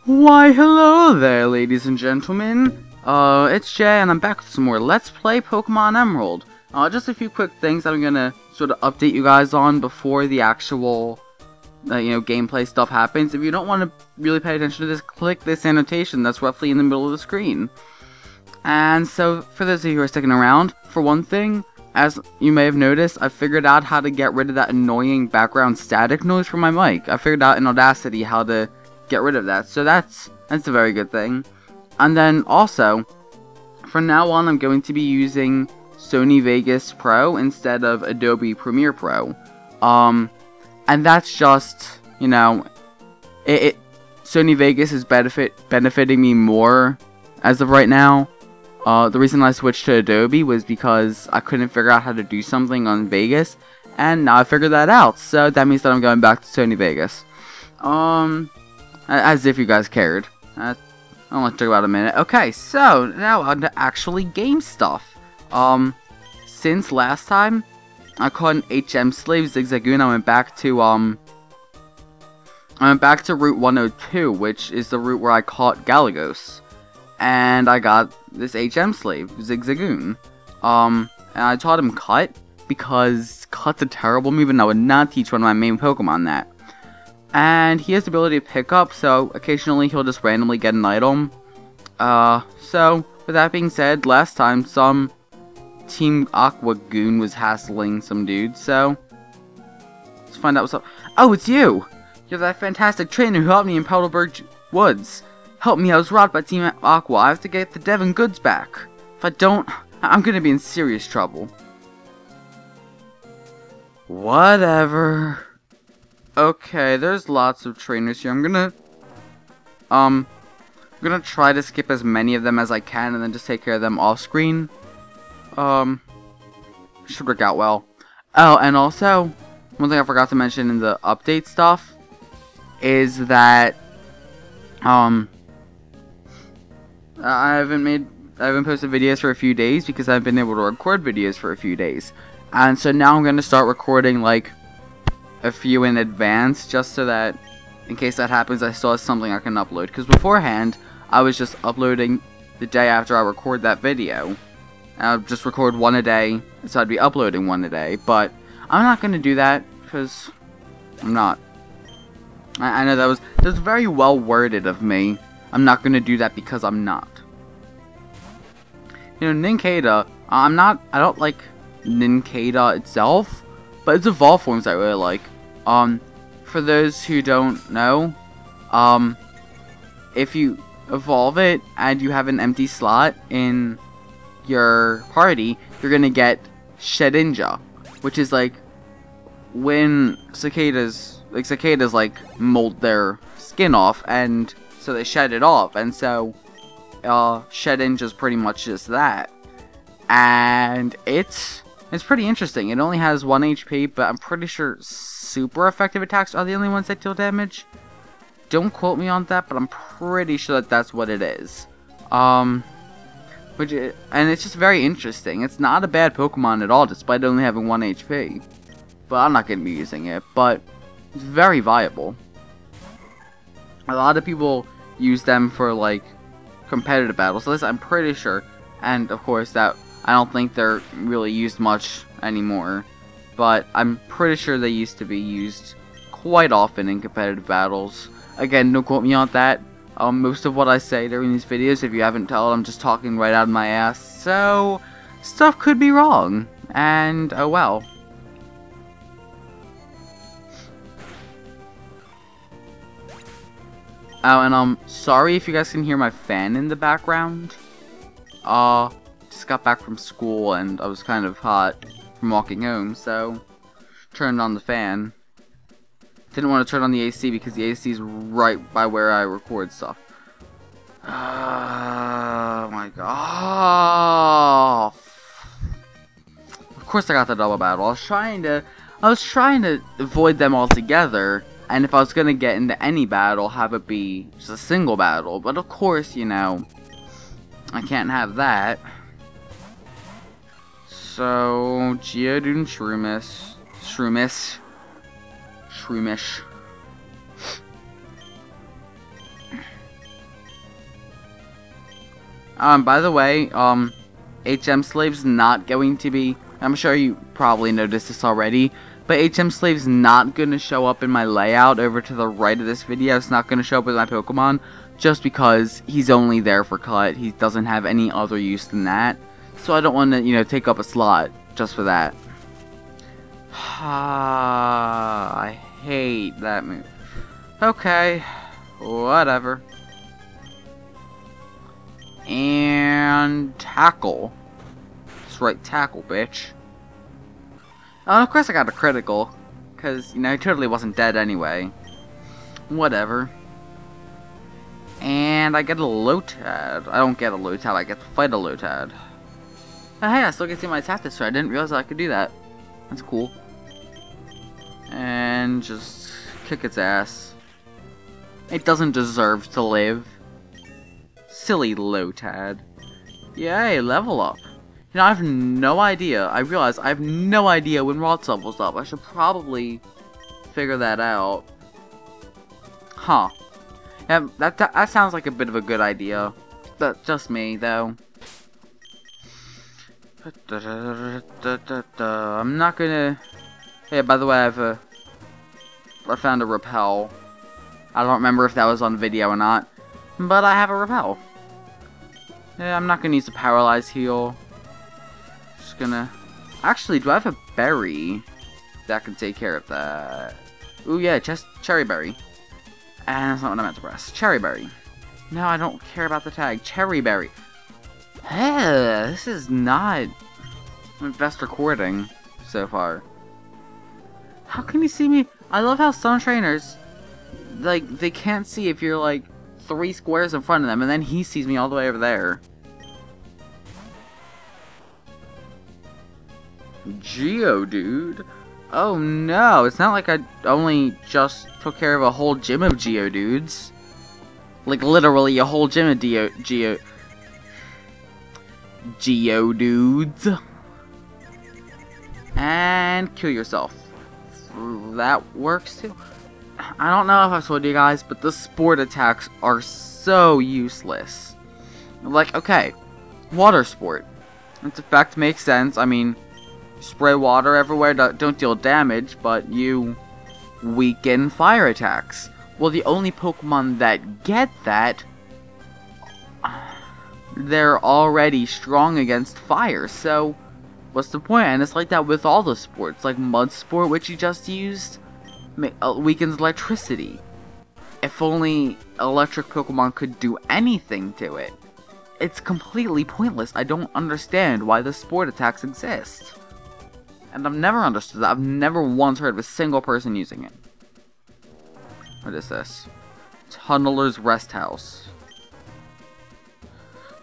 Why, hello there, ladies and gentlemen. It's Jay, and I'm back with some more Let's Play Pokemon Emerald. Just a few quick things I'm gonna sort of update you guys on before the actual, gameplay stuff happens. If you don't want to really pay attention to this, click this annotation that's roughly in the middle of the screen. And so, for those of you who are sticking around, for one thing, as you may have noticed, I figured out how to get rid of that annoying background static noise from my mic. I figured out in Audacity how to get rid of that, so that's a very good thing. And then also, from now on, I'm going to be using Sony Vegas Pro instead of Adobe Premiere Pro. And that's just, Sony Vegas is benefiting me more as of right now. The reason I switched to Adobe was because I couldn't figure out how to do something on Vegas, and now I figured that out, so that means that I'm going back to Sony Vegas. As if you guys cared. I'll only talk about a minute. Okay, so now on to actually game stuff. Since last time I caught an HM Slave Zigzagoon, I went back to Route 102, which is the route where I caught Galagos. And I got this HM Slave, Zigzagoon. And I taught him Cut, because Cut's a terrible move, and I would not teach one of my main Pokemon that. And he has the ability to pick up, so occasionally he'll just randomly get an item. So, with that being said, last time some Team Aqua Goon was hassling some dudes, so let's find out what's up. Oh, it's you! You're that fantastic trainer who helped me in Powderburg Woods. Help me, I was robbed by Team Aqua. I have to get the Devon goods back. If I don't, I'm gonna be in serious trouble. Whatever. Okay, there's lots of trainers here. I'm gonna try to skip as many of them as I can and then just take care of them off screen. Should work out well. Oh, and also, one thing I forgot to mention in the update stuff is that, I haven't posted videos for a few days because I've been able to record videos for a few days. And so now I'm gonna start recording, like, a few in advance, just so that in case that happens I still have something I can upload, because beforehand I was just uploading the day after I record that video. I'll just record one a day, so I'd be uploading one a day, but I'm not going to do that because I'm not. I know that was very well worded of me. I'm not going to do that because I'm not. Nincada, I don't like Nincada itself, but its evolved forms I really like. For those who don't know, if you evolve it and you have an empty slot in your party, you're gonna get Shedinja, which is like when cicadas mold their skin off, and so they shed it off, and so Shedinja is pretty much just that, and it's pretty interesting. It only has 1 HP, but I'm pretty sure super effective attacks are the only ones that deal damage. Don't quote me on that, but I'm pretty sure that that's what it is. And it's just very interesting. It's not a bad Pokemon at all, despite only having 1 HP. But I'm not going to be using it, but it's very viable. A lot of people use them for, like, competitive battles, so this I'm pretty sure. And, of course, that I don't think they're really used much anymore, but I'm pretty sure they used to be used quite often in competitive battles. Again, don't quote me on that. Most of what I say during these videos, if you haven't told, I'm just talking right out of my ass, so stuff could be wrong, and oh well. Oh, and I'm sorry if you guys can hear my fan in the background. Just got back from school and I was kind of hot from walking home, so turned on the fan. Didn't want to turn on the AC because the AC is right by where I record stuff. Oh my god. Of course I got the double battle. I was trying to avoid them altogether, and if I was gonna get into any battle, have it be just a single battle, but of course, I can't have that. So, Geodude and Shroomish. By the way, HM Slave's not going to be, I'm sure you probably noticed this already, but HM Slave's not going to show up in my layout over to the right of this video. It's not going to show up with my Pokemon, just because he's only there for cut. He doesn't have any other use than that. So I don't want to, you know, take up a slot just for that. I hate that move. Okay, whatever. And tackle. That's right, tackle, bitch. Oh, of course I got a critical, because, you know, he totally wasn't dead anyway. Whatever. And I get a Lotad. I don't get a Lotad, I get to fight a Lotad. Oh, hey, I still get to see my attack this turn. I didn't realize I could do that. That's cool. And just kick its ass. It doesn't deserve to live. Silly Lotad. Yay, level up. You know, I have no idea. I realize I have no idea when Rod's level's up. I should probably figure that out. Huh. Yeah, that sounds like a bit of a good idea. That's just me, though. I'm not gonna... Hey, by the way, I found a repel. I don't remember if that was on video or not, but I have a repel. Yeah, I'm not gonna use the paralyze heal. Just gonna... Actually, do I have a berry that can take care of that? Ooh, yeah, just cherry berry. And that's not what I meant to press. Cherry berry. No, I don't care about the tag. Cherry berry. This is not my best recording so far. How can you see me? I love how some trainers, like, they can't see if you're like 3 squares in front of them, and then he sees me all the way over there. Geodude? Oh no, it's not like I only just took care of a whole gym of Geodudes. Like literally a whole gym of Geodudes. And kill yourself. That works too. I don't know if I've told you guys, but the sport attacks are so useless. Like, okay, water sport. Its effect makes sense. I mean, spray water everywhere, don't deal damage, but you weaken fire attacks. Well, the only Pokemon that get that, they're already strong against fire, so what's the point? And it's like that with all the sports, like Mud Sport, which you just used, weakens electricity. If only electric Pokemon could do anything to it. It's completely pointless. I don't understand why the sport attacks exist. And I've never understood that. I've never once heard of a single person using it. What is this? Tunneler's Rest House.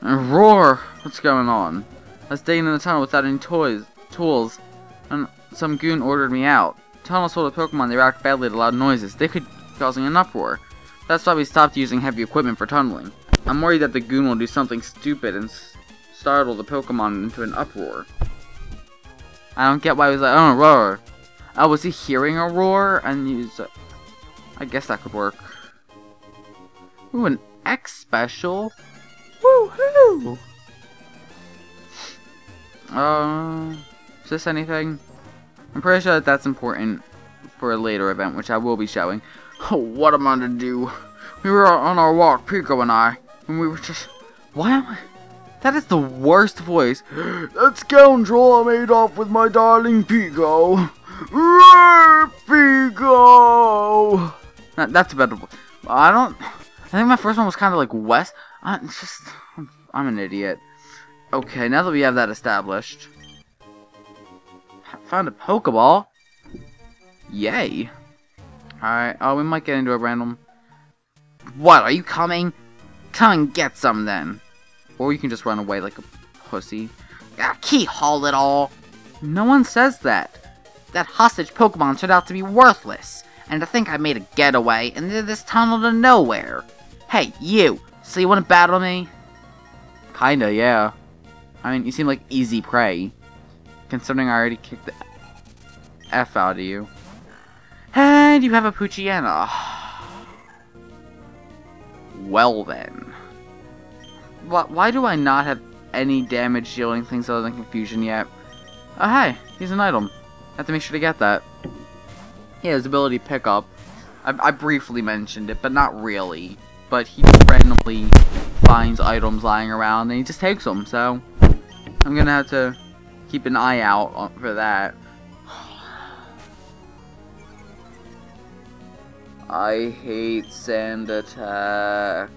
And roar! What's going on? I was digging in the tunnel without any tools, and some goon ordered me out. Tunnels full of Pokemon, they react badly to loud noises. They could be causing an uproar. That's why we stopped using heavy equipment for tunneling. I'm worried that the goon will do something stupid and startle the Pokemon into an uproar. I don't get why he was like, oh, roar. Oh, was he hearing a roar and use it? I guess that could work. Ooh, an X special. Woohoo! Is this anything? I'm pretty sure that that's important for a later event, which I will be showing. Oh, what am I to do? We were on our walk, Pico and I, and we were just... Why am I... That is the worst voice. That scoundrel I made off with my darling Pico. Pico! That's a better voice. I think my first one was kind of like Wes. I'm an idiot. Okay, now that we have that established. Found a Pokeball. Yay. Alright, oh, we might get into a random... What, are you coming? Come and get some then. Or you can just run away like a pussy. Keyhole it all. No one says that. That hostage Pokemon turned out to be worthless. And to think I made a getaway into this tunnel to nowhere. Hey, you. So you want to battle me? Kinda, yeah. I mean, you seem like easy prey. Considering I already kicked the F out of you. And you have a Poochyena. Well then. Why do I not have any damage dealing things other than confusion yet? Oh, hey, here's an item. I have to make sure to get that. Yeah, his ability pickup. I briefly mentioned it, but not really. But he randomly finds items lying around and he just takes them, so I'm gonna have to keep an eye out for that. I hate sand attack.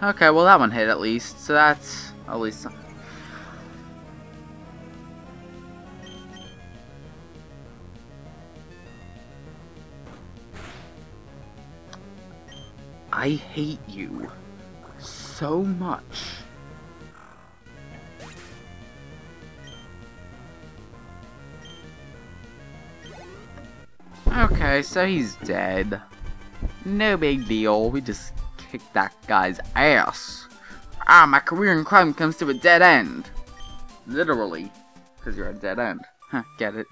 Okay, well that one hit at least, so that's at least something. I hate you so much. Okay, so he's dead. No big deal, we just kicked that guy's ass. Ah, my career in crime comes to a dead end. Literally, because you're a dead end. Huh, get it?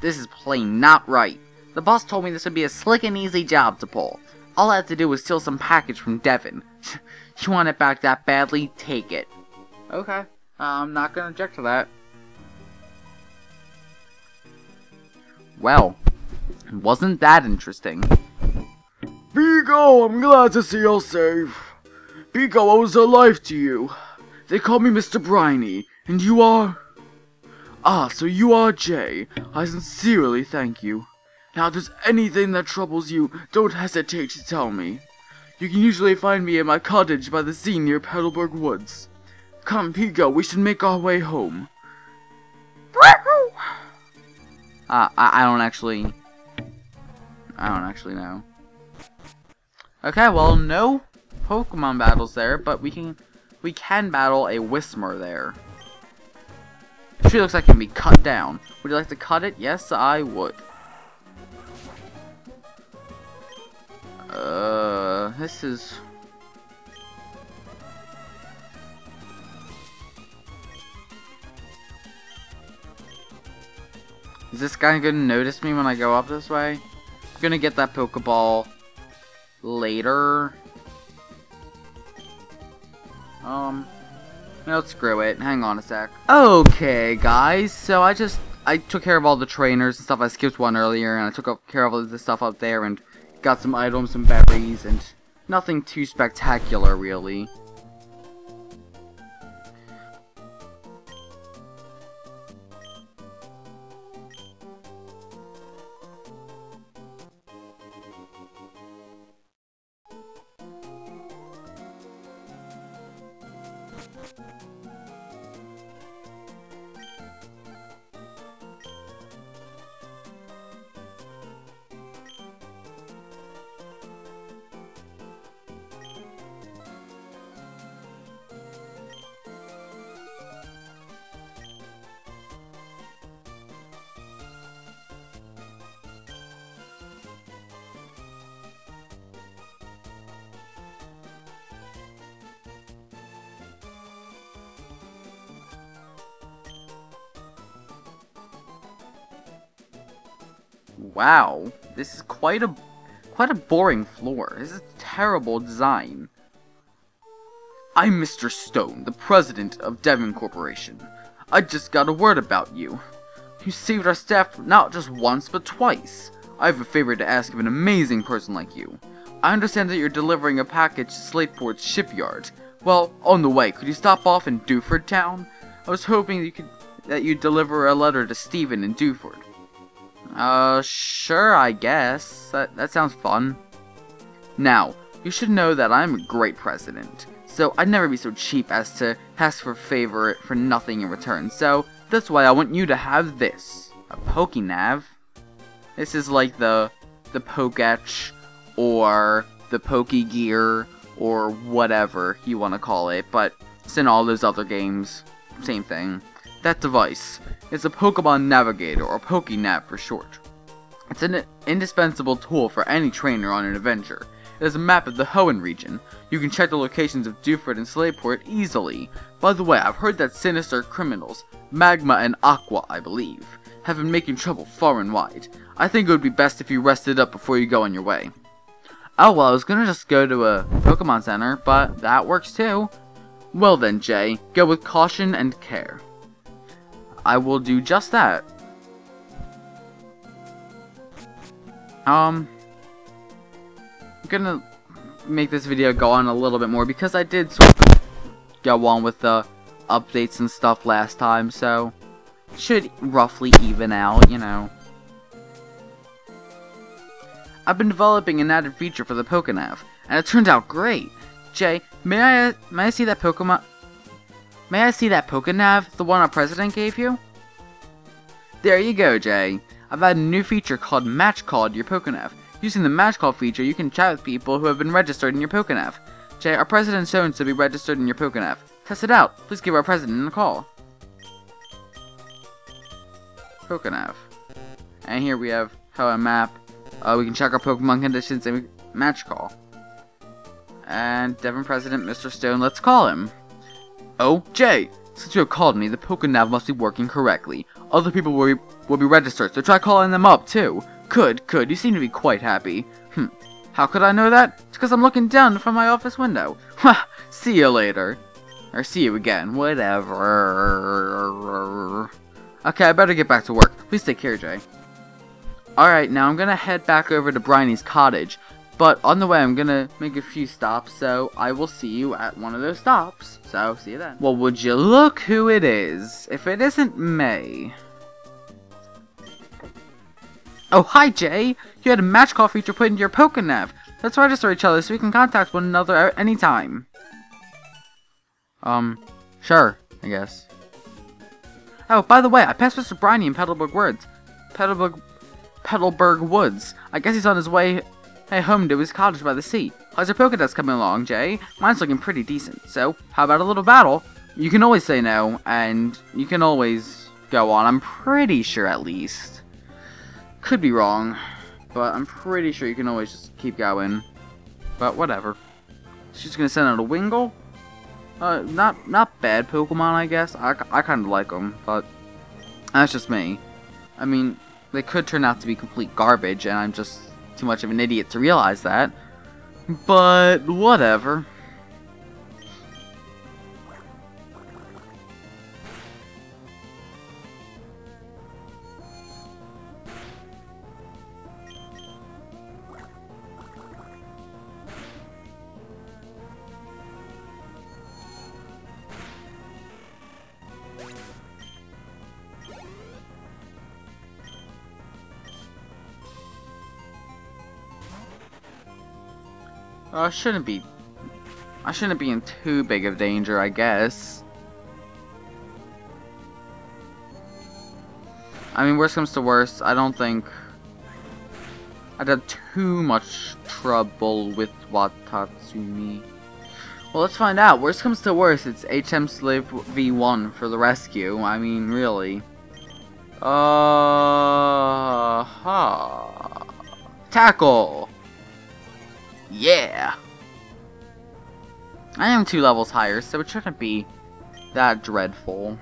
This is plain not right. The boss told me this would be a slick and easy job to pull. All I had to do was steal some package from Devon. You want it back that badly? Take it. Okay, I'm not gonna object to that. Well, wasn't that interesting? Pico, I'm glad to see you're safe. Pico owes her life to you. They call me Mr. Briney, and you are... Ah, so you are Jay. I sincerely thank you. Now, if there's anything that troubles you, don't hesitate to tell me. You can usually find me in my cottage by the sea near Petalburg Woods. Come, Pico, we should make our way home. I don't actually know. Okay, well, no Pokemon battles there, but we can battle a Whismur there. She looks like it can be cut down. Would you like to cut it? Yes, I would. This is... Is this guy gonna notice me when I go up this way? I'm gonna get that Pokeball later. No, screw it. Hang on a sec. Okay, guys. So I took care of all the trainers and stuff. I skipped one earlier, and I took care of all the stuff up there, and got some items, some berries, and nothing too spectacular, really. Wow, this is quite a boring floor. This is a terrible design. I'm Mr. Stone, the president of Devon Corporation. I just got a word about you. You saved our staff not just once, but twice. I have a favor to ask of an amazing person like you. I understand that you're delivering a package to Slateport's shipyard. Well, on the way, could you stop off in Dewford Town? I was hoping that you'd deliver a letter to Stephen in Dewford. Sure, I guess. That sounds fun. Now, you should know that I'm a great president, so I'd never be so cheap as to ask for a favor for nothing in return, so that's why I want you to have this. A Pokénav. This is like the Poketch, or the Pokegear, or whatever you want to call it, but it's in all those other games. Same thing. That device is a Pokemon Navigator, or Pokénav for short. It's an indispensable tool for any trainer on an adventure. It is a map of the Hoenn region. You can check the locations of Dewford and Slateport easily. By the way, I've heard that sinister criminals, Magma and Aqua, I believe, have been making trouble far and wide. I think it would be best if you rested up before you go on your way. Oh, well, I was gonna just go to a Pokemon Center, but that works too. Well then, Jay, go with caution and care. I will do just that. I'm gonna make this video go on a little bit more because I did sort of go on with the updates and stuff last time, so it should roughly even out, you know. I've been developing an added feature for the Pokénav, and it turned out great. Jay, may I see that Pokemon? May I see that Pokénav, the one our president gave you? There you go, Jay. I've added a new feature called Match Call to your Pokénav. Using the Match Call feature, you can chat with people who have been registered in your Pokénav. Jay, our president's shown to be registered in your Pokénav. Test it out. Please give our president a call. Pokénav. And here we have a map. We can check our Pokemon conditions and Match Call. And Devon President, Mr. Stone, let's call him. Oh, Jay! Since you have called me, the Pokénav must be working correctly. Other people will be registered, so try calling them up, too. Good. You seem to be quite happy. How could I know that? It's because I'm looking down from my office window. Ha! See you later. Or see you again. Whatever. Okay, I better get back to work. Please take care, Jay. Alright, now I'm gonna head back over to Briney's cottage. But on the way, I'm gonna make a few stops, so I will see you at one of those stops. So, see you then. Well, would you look who it is? If it isn't May. Oh, hi, Jay! You had a match call feature put into your Pokénav. Let's register each other so we can contact one another at any time. Sure, I guess. Oh, by the way, I passed Mr. Briney in Petalburg Woods. I guess he's on his way home to his cottage by the sea. How's your Pokédex coming along, Jay? Mine's looking pretty decent, so how about a little battle? You can always say no, and you can always go on. I'm pretty sure, at least. Could be wrong, but I'm pretty sure you can always just keep going. But whatever. She's gonna send out a Wingull. Not bad Pokemon, I guess. I kind of like them, but that's just me. I mean, they could turn out to be complete garbage, and I'm just too much of an idiot to realize that. But whatever. I shouldn't be in too big of danger, I guess. I mean, worst comes to worst, I don't think I'd have too much trouble with Watatsumi. Well, let's find out. Worst comes to worst, it's HM Slave V1 for the rescue. I mean, really. Tackle! Yeah! I am 2 levels higher, so it shouldn't be that dreadful.